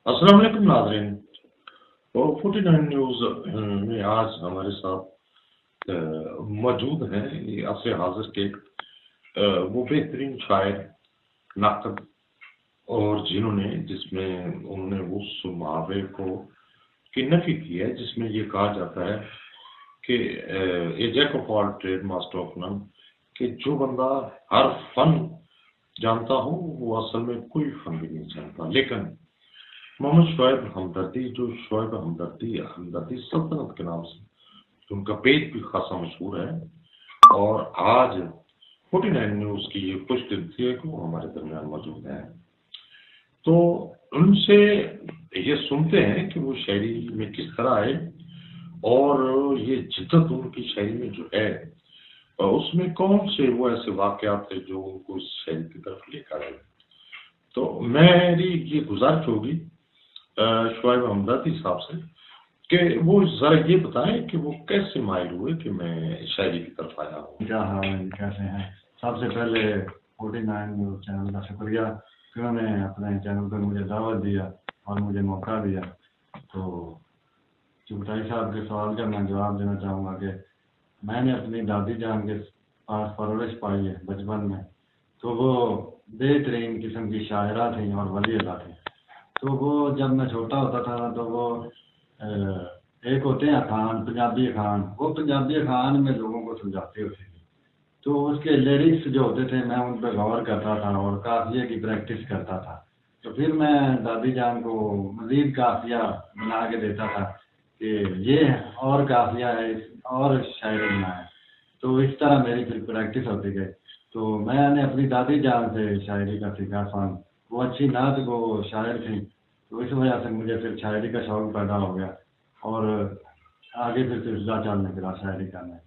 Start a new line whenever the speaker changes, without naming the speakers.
السلام علیکم ناظرین، اور 49 نیوز میں آج ہمارے ساتھ موجود ہیں یہ عصر حاضر کے وہ بہترین شاعر، ناقد، اور جنہوں نے جس میں انہوں نے اس محاورے کی نفی کی ہے جس میں یہ کہا جاتا ہے کہ a jack of all trade master of none, کہ جو بندہ ہر فن جانتا ہو وہ اصل میں کوئی فن بھی نہیں جانتا۔ لیکن محمد شعیب ہمدردی، جو شعیب ہمدردی سلطنت کے نام سے ان کا پیج بھی خاصا مشہور ہے، اور آج 49 نیوز کی یہ خوش دلی ہے کہ وہ ہمارے درمیان موجود ہیں۔ تو ان سے یہ سنتے ہیں کہ وہ شاعری میں کس طرح ہے، اور یہ جدت ان کی شاعری میں جو ہے اس میں کون سے وہ ایسے واقعات ہیں جو ان کو اس شاعری کی طرف لے کر آئے۔ تو میری یہ گزارش ہوگی شعیب ہمدردی صاحب سے کہ وہ ذرا یہ بتائیں کہ وہ کیسے مائل ہوئے کہ میں شاعری کی طرف آیا ہوں۔
کیا حال ہے، کیسے ہیں؟ سب سے پہلے 49 نیوز چینل کا شکریہ کہ انہوں نے اپنے چینل پر مجھے دعوت دیا اور مجھے موقع دیا۔ تو چغتائی صاحب کے سوال کا میں جواب دینا چاہوں گا کہ میں نے اپنی دادی جان کے پاس پرورش پائی ہے بچپن میں، تو وہ بہترین قسم کی شاعرہ تھیں اور ولی اللہ تھیں۔ تو وہ جب میں چھوٹا ہوتا تھا تو وہ ایک ہوتے ہیں اخوان، پنجابی اخوان، وہ پنجابی اخوان میں لوگوں کو سمجھاتے ہوتے تھے، تو اس کے لیرکس جو ہوتے تھے میں ان پہ غور کرتا تھا اور قافیے کی پریکٹس کرتا تھا۔ تو پھر میں دادی جان کو مزید قافیہ بنا کے دیتا تھا کہ یہ اور قافیہ ہے اور شاعری بنا ہے، تو اس طرح میری پھر پریکٹس ہوتی گئی۔ تو میں نے اپنی دادی جان سے شاعری کا سیکھا فن، وہ اچھی نعت کو شاعر تھیں، تو اس وجہ سے مجھے پھر شاعری کا شوق پیدا ہو گیا اور آگے پھر سلسلہ چلنے کے بعد شاعری کرنا ہے۔